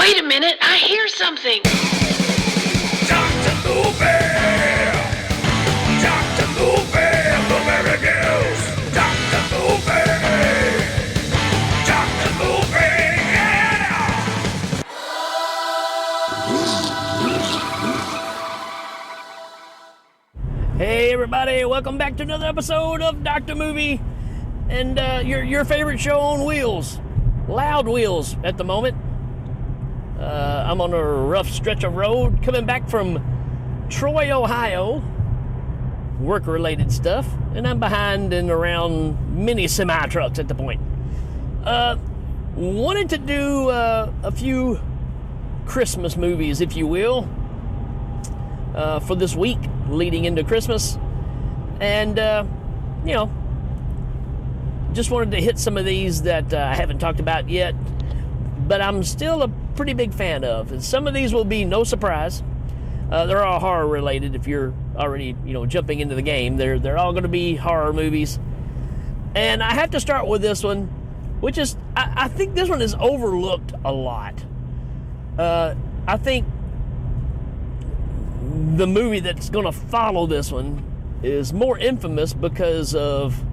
Wait a minute, I hear something. Dr. Movie! Dr. Movie! Blueberry News! Dr. Movie! Dr. Movie! Yeah! Hey everybody, welcome back to another episode of Dr. Movie and your favorite show on wheels. Loud wheels at the moment. I'm on a rough stretch of road coming back from Troy, Ohio. Work-related stuff. And I'm behind and around mini semi-trucks at the point. Wanted to do a few Christmas movies, if you will, for this week leading into Christmas. And, just wanted to hit some of these that I haven't talked about yet, but I'm still a pretty big fan of. And some of these will be no surprise. They're all horror related if you're already, jumping into the game. They're all going to be horror movies. And I have to start with this one, which is, I think this one is overlooked a lot. I think the movie that's going to follow this one is more infamous because of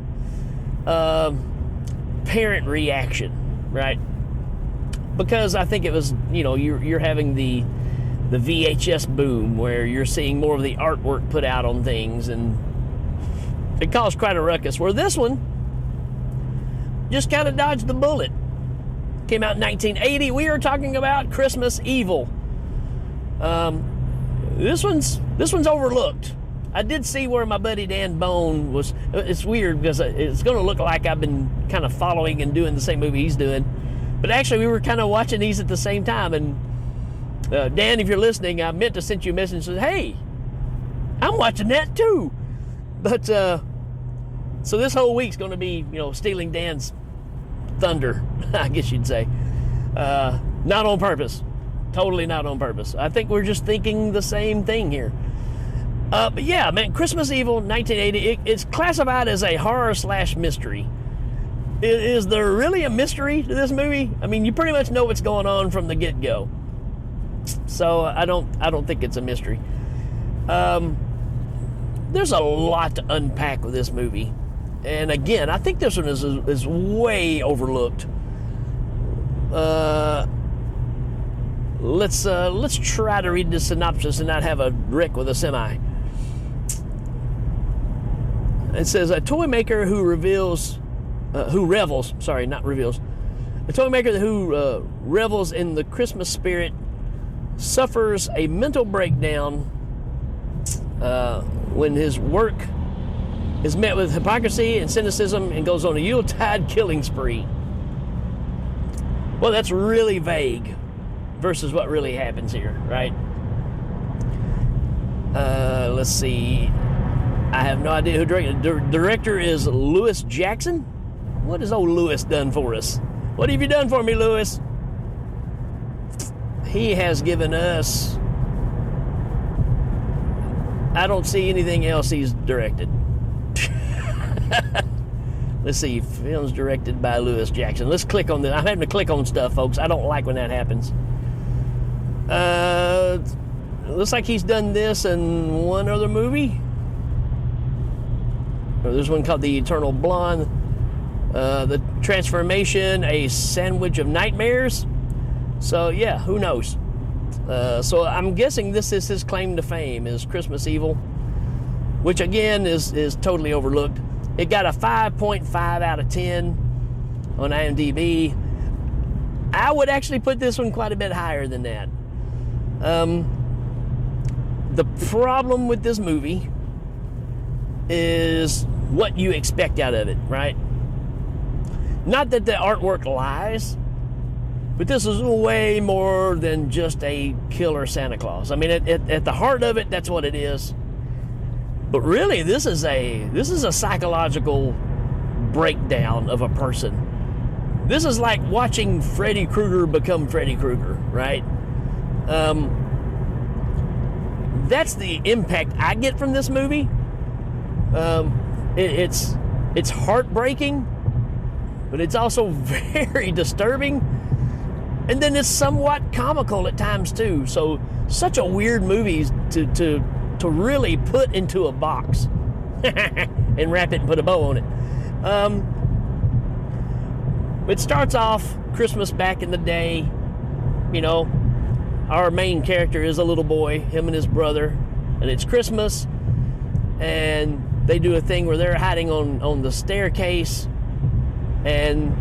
parent reaction, right? Because I think it was, you're having the VHS boom where you're seeing more of the artwork put out on things, and it caused quite a ruckus. Where this one just kind of dodged the bullet. Came out in 1980. We are talking about Christmas Evil. This one's overlooked. I did see where my buddy Dan Bone was. It's weird because it's going to look like I've been kind of following and doing the same movie he's doing. But actually, we were kind of watching these at the same time. And Dan, if you're listening, I meant to send you a message and said, hey, I'm watching that too. But so this whole week's going to be, stealing Dan's thunder, I guess you'd say. Not on purpose. Totally not on purpose. I think we're just thinking the same thing here. But yeah, man, Christmas Evil, 1980, it's classified as a horror/mystery. Is there really a mystery to this movie? I mean, you pretty much know what's going on from the get-go. So I don't think it's a mystery. There's a lot to unpack with this movie. And again, I think this one is way overlooked. Let's try to read the synopsis and not have a wreck with a semi. It says a toy maker who revels. A toy maker who revels in the Christmas spirit suffers a mental breakdown when his work is met with hypocrisy and cynicism and goes on a Yuletide killing spree. Well, that's really vague versus what really happens here, right? Let's see. I have no idea who directed. The director is Lewis Jackson. What has old Lewis done for us? What have you done for me, Lewis? He has given us... I don't see anything else he's directed. Let's see. Films directed by Lewis Jackson. Let's click on this. I'm having to click on stuff, folks. I don't like when that happens. Looks like he's done this and one other movie. There's one called The Eternal Blonde. The Transformation, A Sandwich of Nightmares. So yeah, who knows? So I'm guessing this is his claim to fame, is Christmas Evil, which again is totally overlooked. It got a 5.5 out of 10 on IMDb. I would actually put this one quite a bit higher than that. The problem with this movie is what you expect out of it, right? Not that the artwork lies, but this is way more than just a killer Santa Claus. I mean, at the heart of it, that's what it is. But really, this is a psychological breakdown of a person. This is like watching Freddy Krueger become Freddy Krueger, right? That's the impact I get from this movie. It's heartbreaking, but it's also very disturbing. And then it's somewhat comical at times too. So such a weird movie to really put into a box and wrap it and put a bow on it. It starts off Christmas back in the day. You know, our main character is a little boy, him and his brother, and it's Christmas, and they do a thing where they're hiding on the staircase, and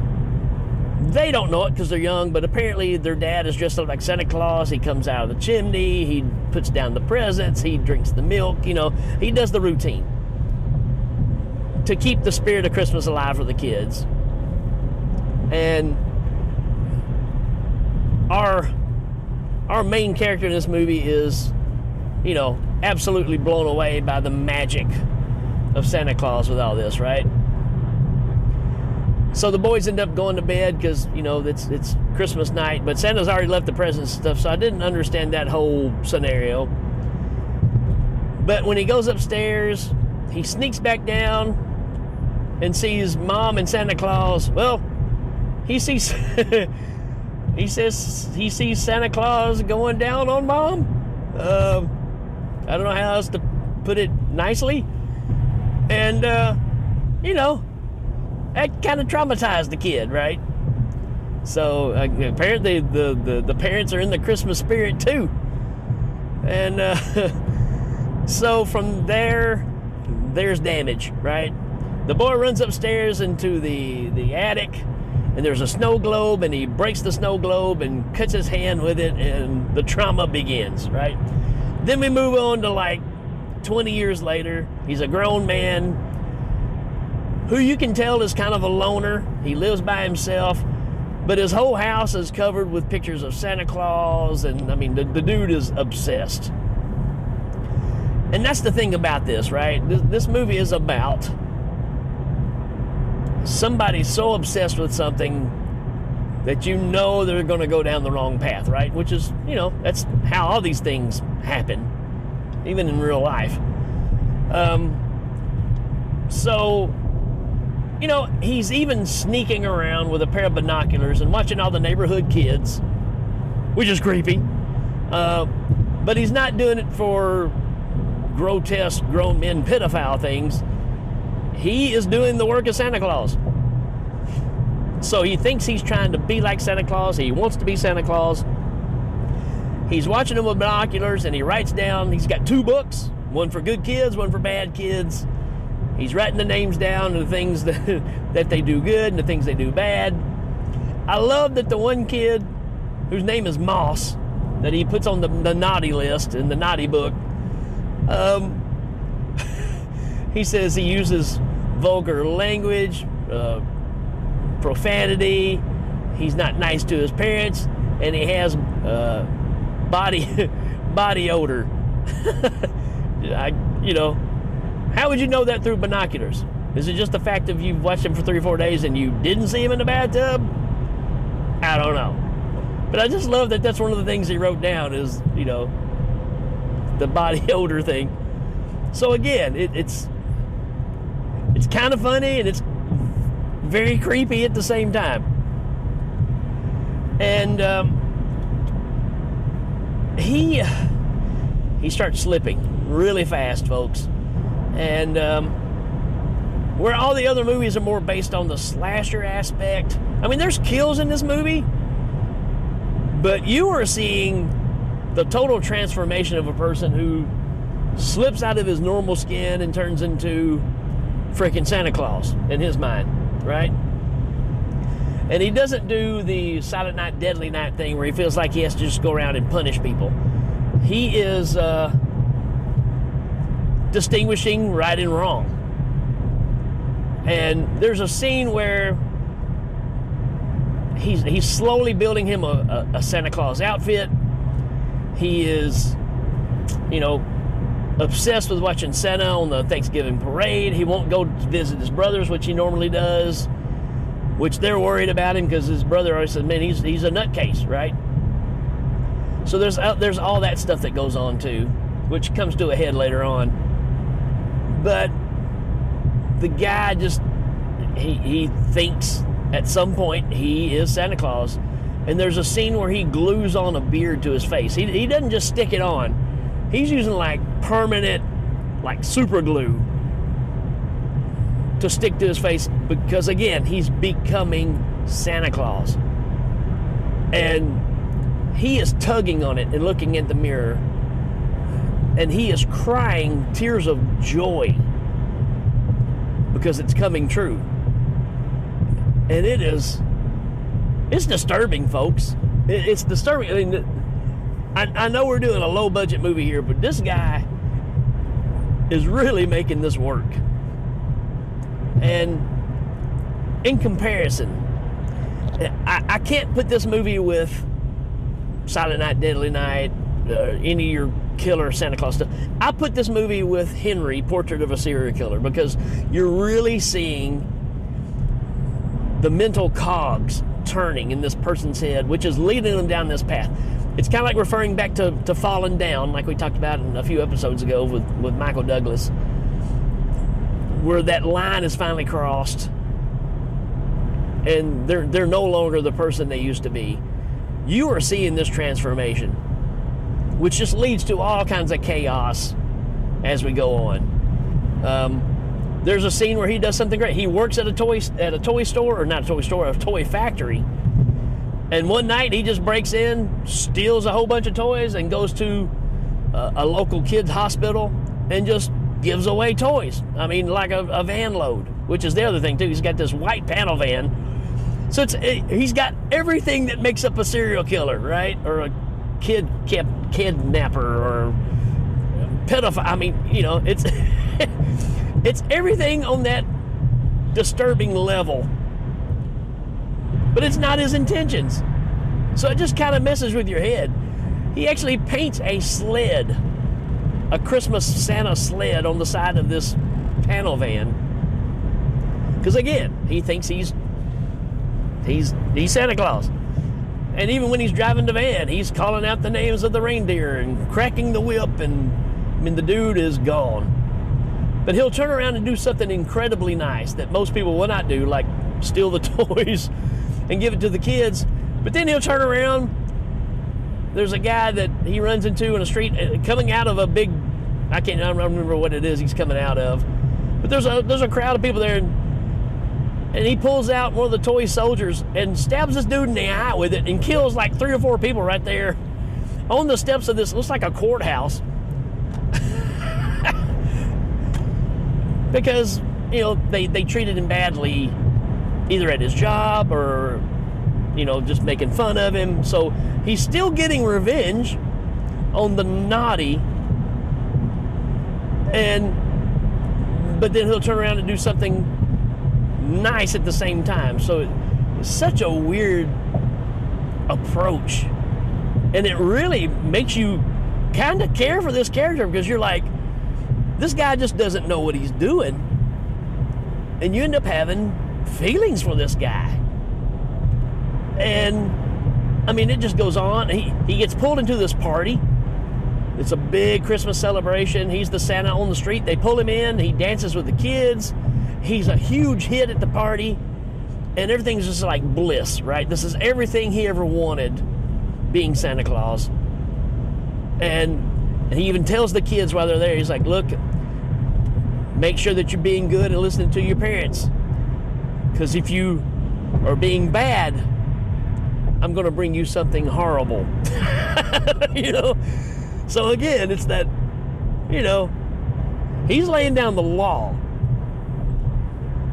they don't know it because they're young, but apparently their dad is dressed up like Santa Claus. He comes out of the chimney, he puts down the presents, he drinks the milk, you know, he does the routine to keep the spirit of Christmas alive for the kids. And our main character in this movie is, you know, absolutely blown away by the magic of Santa Claus with all this, right? So the boys end up going to bed because, you know, it's Christmas night, but Santa's already left the presents and stuff, so I didn't understand that whole scenario. But when he goes upstairs, he sneaks back down and sees Mom and Santa Claus. Well, he sees he says he sees Santa Claus going down on Mom. I don't know how else to put it nicely. And, you know, that kind of traumatized the kid, right? So apparently the parents are in the Christmas spirit too. And so from there's damage, right? The boy runs upstairs into the attic, and there's a snow globe, and he breaks the snow globe and cuts his hand with it, and the trauma begins, right? Then we move on to like 20 years later. He's a grown man who you can tell is kind of a loner. He lives by himself, but his whole house is covered with pictures of Santa Claus, and I mean, the dude is obsessed. And that's the thing about this, right? This movie is about somebody so obsessed with something that you know they're going to go down the wrong path, right? Which is, you know, that's how all these things happen, even in real life. So, you know, he's even sneaking around with a pair of binoculars and watching all the neighborhood kids, which is creepy. But he's not doing it for grotesque grown men pedophile things. He is doing the work of Santa Claus. So he thinks he's trying to be like Santa Claus. He wants to be Santa Claus. He's watching them with binoculars, and he writes down, he's got 2 books, one for good kids, one for bad kids. He's writing the names down and the things that they do good and the things they do bad. I love that the one kid, whose name is Moss, that he puts on the naughty list in the naughty book, he says he uses vulgar language, profanity, he's not nice to his parents, and he has body odor. You know, how would you know that through binoculars? Is it just the fact that you've watched him for 3 or 4 days and you didn't see him in the bathtub? I don't know. But I just love that that's one of the things he wrote down is, you know, the body odor thing. So again, it's kind of funny and it's very creepy at the same time. And he starts slipping really fast, folks. And where all the other movies are more based on the slasher aspect, I mean, there's kills in this movie, but you are seeing the total transformation of a person who slips out of his normal skin and turns into freaking Santa Claus in his mind, right? And he doesn't do the Silent Night, Deadly Night thing where he feels like he has to just go around and punish people. He is distinguishing right and wrong. And there's a scene where he's slowly building him a Santa Claus outfit. He is, you know, obsessed with watching Santa on the Thanksgiving parade. He won't go visit his brothers, which he normally does, which they're worried about him because his brother always said, man, he's a nutcase, right? So there's all that stuff that goes on too, which comes to a head later on. But the guy just, he thinks at some point he is Santa Claus. And there's a scene where he glues on a beard to his face. He doesn't just stick it on. He's using like permanent, like super glue to stick to his face because, again, he's becoming Santa Claus. And he is tugging on it and looking at the mirror. And he is crying tears of joy because it's coming true. And it's disturbing, folks. It's disturbing. I mean, I know we're doing a low budget movie here, but this guy is really making this work. And in comparison, I can't put this movie with Silent Night, Deadly Night, any of your killer Santa Claus stuff. I put this movie with Henry, Portrait of a Serial Killer, because you're really seeing the mental cogs turning in this person's head, which is leading them down this path. It's kind of like referring back to Falling Down, like we talked about in a few episodes ago with Michael Douglas, where that line is finally crossed and they're no longer the person they used to be. You are seeing this transformation, which just leads to all kinds of chaos as we go on. There's a scene where he does something great. He works at a toy store, or not a toy store, a toy factory. And one night he just breaks in, steals a whole bunch of toys, and goes to a local kids hospital and just gives away toys. I mean, like a van load, which is the other thing too. He's got this white panel van. So he's got everything that makes up a serial killer, right? Or a kidnapper or pedophile. I mean, you know, it's it's everything on that disturbing level. But it's not his intentions. So it just kind of messes with your head. He actually paints a sled, a Christmas Santa sled, on the side of this panel van. Because again, he thinks he's Santa Claus. And even when he's driving the van, he's calling out the names of the reindeer and cracking the whip, and I mean, the dude is gone. But he'll turn around and do something incredibly nice that most people will not do, like steal the toys and give it to the kids. But then he'll turn around. There's a guy that he runs into in a street coming out of a big, I don't remember what it is he's coming out of. But there's a crowd of people there, and he pulls out one of the toy soldiers and stabs this dude in the eye with it and kills like 3 or 4 people right there on the steps of this, looks like a courthouse. Because, you know, they treated him badly either at his job or, you know, just making fun of him. So he's still getting revenge on the naughty, but then he'll turn around and do something nice at the same time. So it's such a weird approach, and it really makes you kind of care for this character, because you're like, this guy just doesn't know what he's doing, and you end up having feelings for this guy. And I mean, it just goes on. He gets pulled into this party. It's a big Christmas celebration. He's the Santa on the street. They pull him in. He dances with the kids. He's a huge hit at the party, and everything's just like bliss, right? This is everything he ever wanted, being Santa Claus. And he even tells the kids while they're there, he's like, look, make sure that you're being good and listening to your parents, because if you are being bad, I'm going to bring you something horrible. You know? So again, it's that, you know, he's laying down the law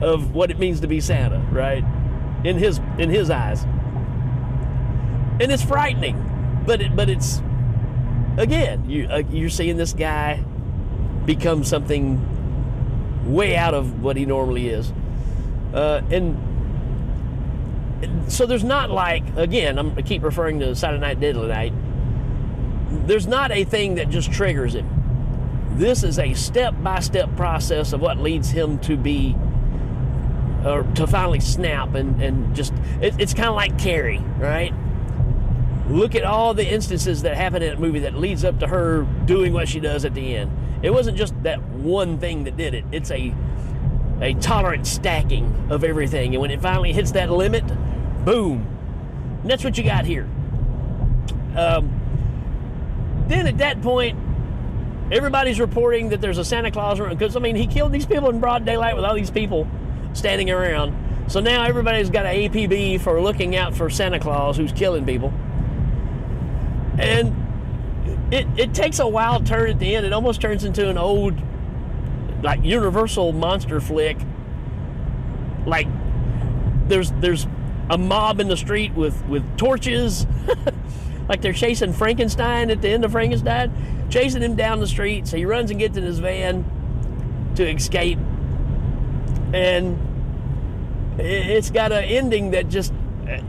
of what it means to be Santa, right? In his eyes. And it's frightening, but it's, again, you're seeing this guy become something way out of what he normally is. And so there's not like, again, I keep referring to Silent Night, Deadly Night. There's not a thing that just triggers him. This is a step-by-step process of what leads him to be, or to finally snap and just, it's kind of like Carrie, right? Look at all the instances that happen in that movie that leads up to her doing what she does at the end. It wasn't just that one thing that did it. It's a tolerant stacking of everything. And when it finally hits that limit, boom, And that's what you got here. Then at that point, everybody's reporting that there's a Santa Claus around, because, I mean, he killed these people in broad daylight with all these people standing around. So now everybody's got an APB for looking out for Santa Claus who's killing people. And it takes a wild turn at the end. It almost turns into an old, like, Universal monster flick. Like, there's a mob in the street with torches, like they're chasing Frankenstein at the end of Frankenstein, chasing him down the street. So he runs and gets in his van to escape. And it's got an ending that just, I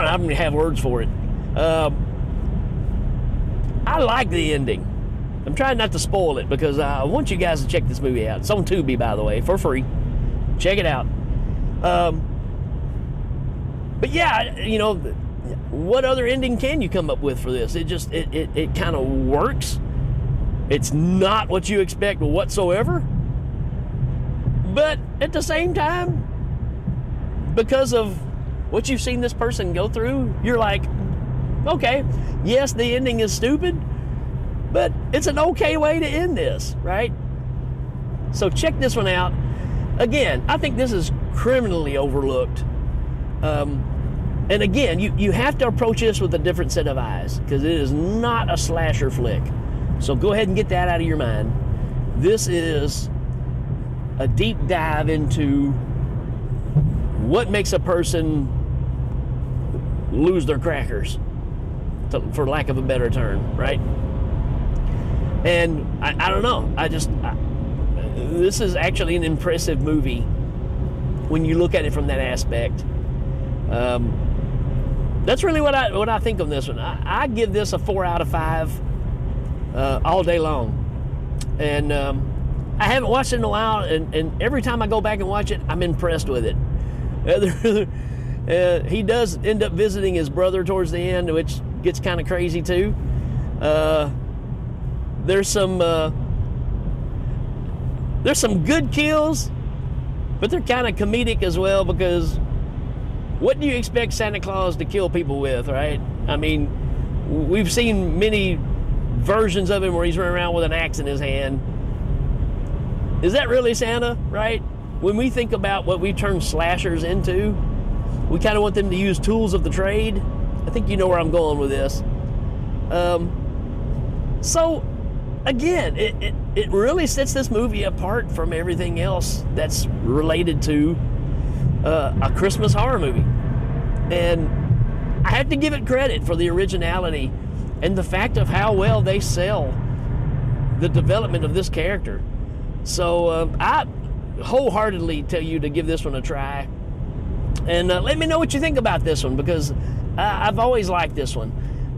don't even have words for it. I like the ending. I'm trying not to spoil it because I want you guys to check this movie out. It's on Tubi, by the way, for free. Check it out. But yeah, you know, what other ending can you come up with for this? It just, it kind of works. It's not what you expect whatsoever. But at the same time, because of what you've seen this person go through, you're like, okay, yes, the ending is stupid, but it's an okay way to end this, right? So check this one out. Again, I think this is criminally overlooked. And again, you have to approach this with a different set of eyes, because it is not a slasher flick. So go ahead and get that out of your mind. This is a deep dive into what makes a person lose their crackers, for lack of a better term, right? And I don't know. This is actually an impressive movie when you look at it from that aspect. That's really what I think of this one. I give this a 4 out of 5 all day long. And I haven't watched it in a while, and every time I go back and watch it, I'm impressed with it. He does end up visiting his brother towards the end, which gets kind of crazy too. There's some good kills, but they're kind of comedic as well, because what do you expect Santa Claus to kill people with, right? I mean, we've seen many versions of him where he's running around with an axe in his hand. Is that really Santa, right? When we think about what we turn slashers into, we kind of want them to use tools of the trade. I think you know where I'm going with this. So, again, it really sets this movie apart from everything else that's related to a Christmas horror movie. And I have to give it credit for the originality and the fact of how well they sell the development of this character. So I wholeheartedly tell you to give this one a try. And let me know what you think about this one, because I've always liked this one.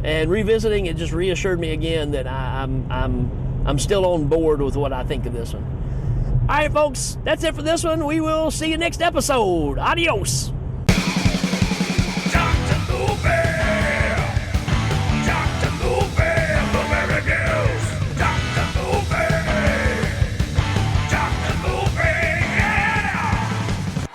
And revisiting it just reassured me again that I'm still on board with what I think of this one. All right, folks, that's it for this one. We will see you next episode. Adios.